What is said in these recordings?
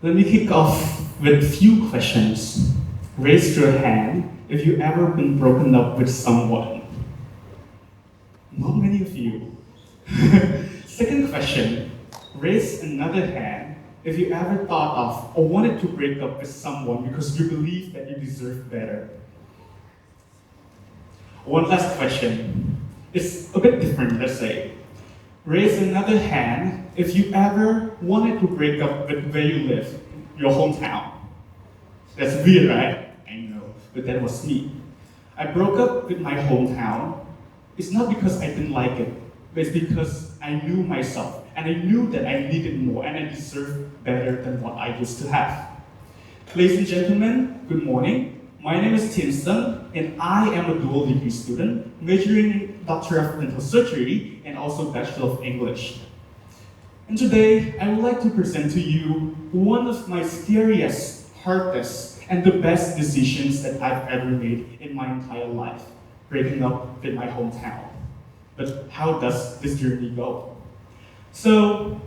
Let me kick off with a few questions. Raise your hand if you've ever been broken up with someone. Not many of you. Second question, raise another hand if you ever thought of or wanted to break up with someone because you believe that you deserve better. One last question. It's a bit different, let's say. Raise another hand if you ever wanted to break up with where you live, your hometown. That's weird, right? I know, but that was me. I broke up with my hometown. It's not because I didn't like it, but it's because I knew myself, and I knew that I needed more, and I deserved better than what I used to have. Ladies and gentlemen, good morning. My name is Theansoeng, and I am a dual degree student, majoring in Doctor of Dental Surgery and also Bachelor of English. And today, I would like to present to you one of my scariest, hardest, and the best decisions that I've ever made in my entire life, breaking up with my hometown. But how does this journey go? So,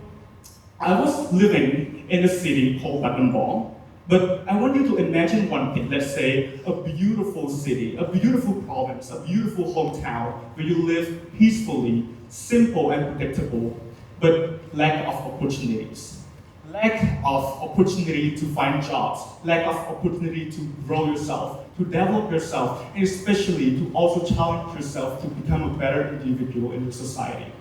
I was living in a city called Battambang, but I want you to imagine one thing, let's say a beautiful city, a beautiful province, a beautiful hometown where you live peacefully, simple and predictable, but lack of opportunities. Lack of opportunity to find jobs, lack of opportunity to grow yourself, to develop yourself, and especially to also challenge yourself to become a better individual in the society.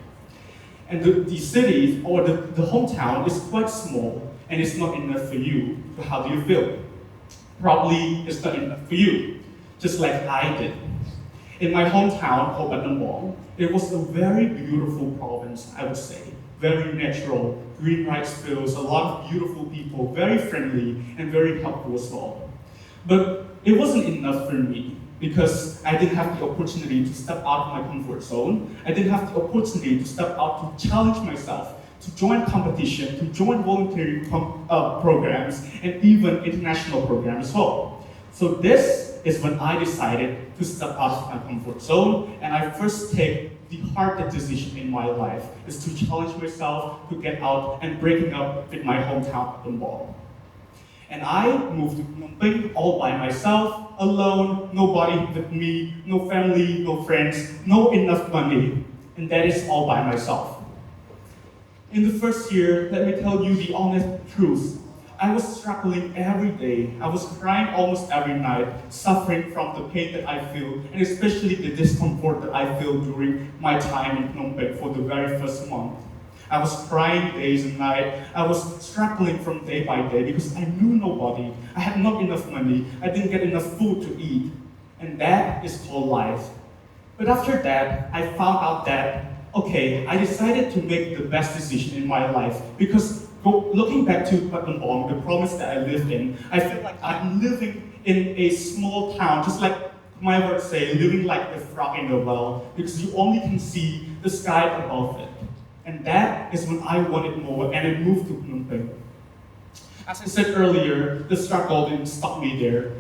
And the city or the hometown is quite small and it's not enough for you. So how do you feel? Probably it's not enough for you, just like I did. In my hometown called Battambang, it was a very beautiful province, I would say. Very natural, green rice fields, a lot of beautiful people, very friendly and very helpful as well. But it wasn't enough for me because I didn't have the opportunity to step out of my comfort zone. I didn't have the opportunity to step out to challenge myself, to join competition, to join voluntary programs, and even international programs as well. So this is when I decided to step out of my comfort zone, and I first take the hardest decision in my life is to challenge myself to get out and breaking up with my hometown Battambang. And I moved to Phnom Penh all by myself, alone, nobody with me, no family, no friends, no enough money, and that is all by myself. In the first year, let me tell you the honest truth. I was struggling every day. I was crying almost every night, suffering from the pain that I feel, and especially the discomfort that I feel during my time in Phnom Penh for the very first month. I was crying days and nights. I was struggling from day by day because I knew nobody. I had not enough money. I didn't get enough food to eat. And that is called life. But after that, I found out that, okay, I decided to make the best decision in my life because looking back to Battambang, the province that I lived in, I feel like I'm living in a small town, just like my words say, living like a frog in a well, because you only can see the sky above it. And that is when I wanted more, and I moved to Phnom Penh. As I said earlier, the struggle didn't stop me there.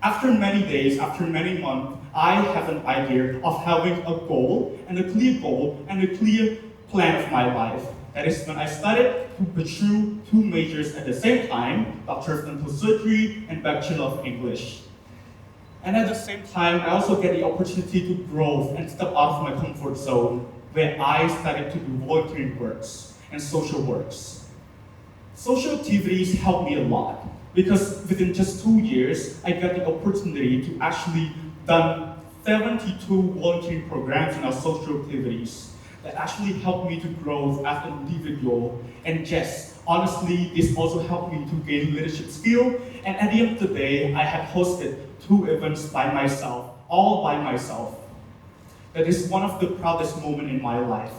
After many days, after many months, I have an idea of having a goal and a clear plan of my life. That is when I started to pursue two majors at the same time, Doctor of Dental Surgery and Bachelor of English. And at the same time, I also get the opportunity to grow and step out of my comfort zone, where I started to do volunteering works and social works. Social activities helped me a lot because within just 2 years, I got the opportunity to actually done 72 volunteering programs in our social activities that actually helped me to grow as an individual. And yes, honestly, this also helped me to gain leadership skill. And at the end of the day, I had hosted 2 events by myself, all by myself. That is one of the proudest moments in my life.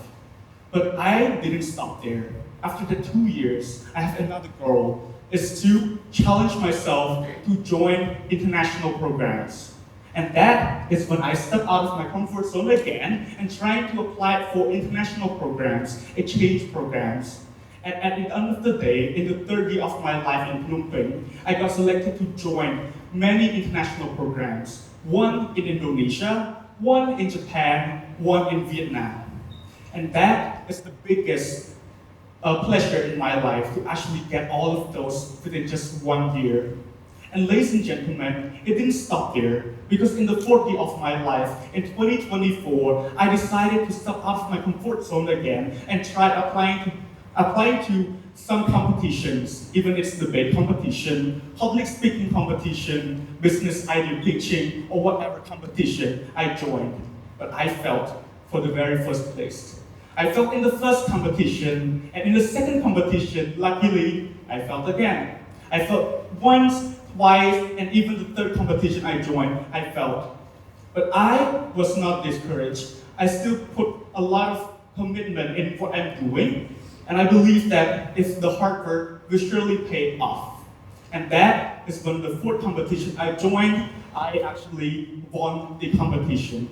But I didn't stop there. After the 2 years, I have another goal, is to challenge myself to join international programs. And that is when I step out of my comfort zone again and trying to apply for international programs, exchange programs. And at the end of the day, in the 3rd year of my life in Phnom Penh, I got selected to join many international programs. One in Indonesia, one in Japan, one in Vietnam. And that is the biggest pleasure in my life to actually get all of those within just 1 year. And ladies and gentlemen, it didn't stop there, because in the 4th year of my life, in 2024, I decided to step out of my comfort zone again and try applying to some competitions, even it's debate competition, public speaking competition, business idea pitching, or whatever competition I joined. But I failed for the very first place. I failed in the first competition, and in the second competition, luckily, I failed again. I failed once, twice, and even the third competition I joined, I failed. But I was not discouraged. I still put a lot of commitment in what I'm doing, and I believe that if the hard work will surely pay off. And that is when the 4th competition I joined, I actually won the competition.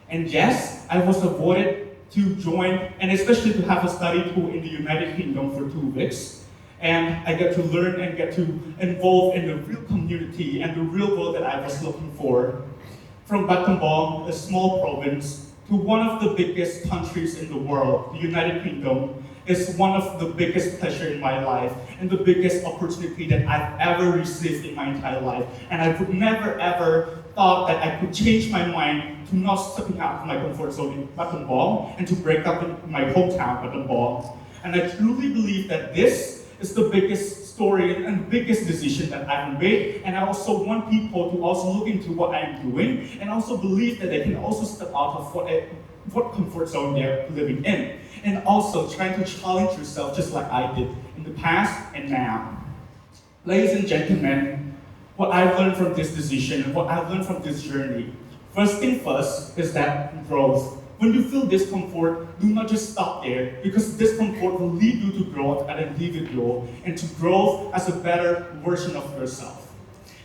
And yes, I was awarded to join, and especially to have a study tour in the United Kingdom for 2 weeks. And I get to learn and get to involve in the real community and the real world that I was looking for. From Battambang, a small province, to one of the biggest countries in the world, the United Kingdom, is one of the biggest pleasure in my life and the biggest opportunity that I've ever received in my entire life. And I would never ever thought that I could change my mind to not stepping out of my comfort zone in Battambang and to break up in my hometown, Battambang. And I truly believe that this is the biggest story and biggest decision that I've made. And I also want people to also look into what I'm doing and also believe that they can also step out of what comfort zone they're living in. And also trying to challenge yourself just like I did in the past and now. Ladies and gentlemen, what I've learned from this decision and what I've learned from this journey, first thing first is that growth. When you feel discomfort, do not just stop there, because discomfort will lead you to growth as an individual and to growth as a better version of yourself.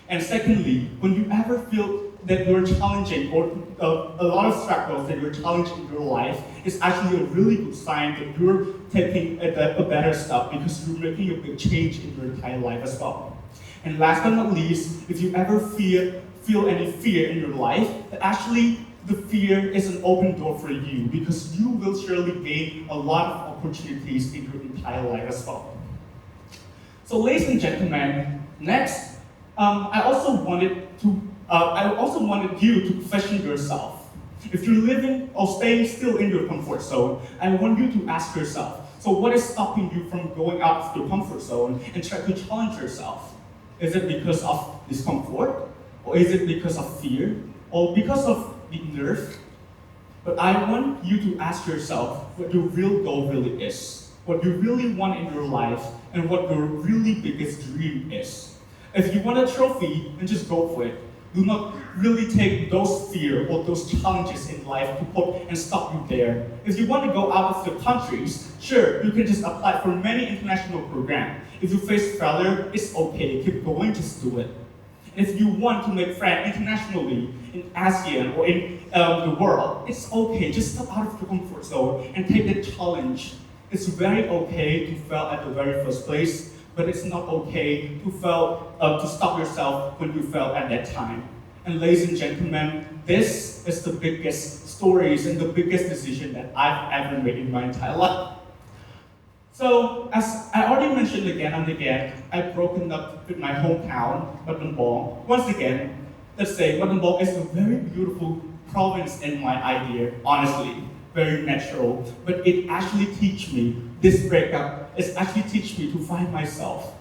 And secondly, when you ever feel that you're challenging or a lot of struggles that you're challenging in your life, it's actually a really good sign that you're taking a better step because you're making a big change in your entire life as well. And last but not least, if you ever feel any fear in your life, that actually the fear is an open door for you, because you will surely gain a lot of opportunities in your entire life as well. So ladies and gentlemen, next, I also wanted you to question yourself. If you're living or staying still in your comfort zone, I want you to ask yourself, so what is stopping you from going out of your comfort zone and try to challenge yourself? Is it because of discomfort? Or is it because of fear? Or because of the nerve? But I want you to ask yourself what your real goal really is, what you really want in your life, and what your really biggest dream is. If you want a trophy, then just go for it. Do not really take those fear or those challenges in life to put and stop you there. If you want to go out of the countries, sure, you can just apply for many international programs. If you face failure, it's okay, keep going, just do it. And if you want to make friends internationally, in ASEAN or in the world, it's okay, just step out of your comfort zone and take the challenge. It's very okay to fail at the very first place, but it's not okay to fail, to stop yourself when you fail at that time. And ladies and gentlemen, this is the biggest stories and the biggest decision that I've ever made in my entire life. So, as I already mentioned again and again, I've broken up with my hometown, Battambang. Once again, let's say Battambang is a very beautiful province in my idea, honestly, very natural. But it actually teach me, this breakup, it actually teach me to find myself,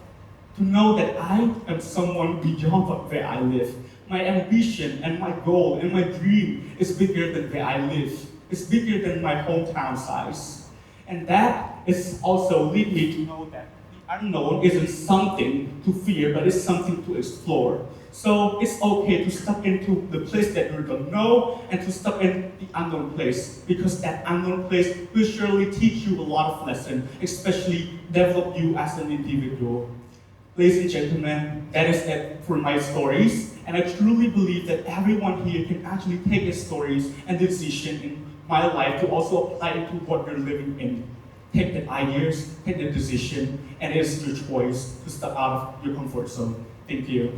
to know that I am someone beyond where I live. My ambition and my goal and my dream is bigger than where I live. It's bigger than my hometown size. And that is also lead me to know that the unknown isn't something to fear, but it's something to explore. So it's okay to step into the place that you don't know and to step in the unknown place, because that unknown place will surely teach you a lot of lessons, especially develop you as an individual. Ladies and gentlemen, that is it for my stories, and I truly believe that everyone here can actually take the stories and the decision in my life to also apply it to what you're living in. Take the ideas, take the decision, and it is your choice to step out of your comfort zone. Thank you.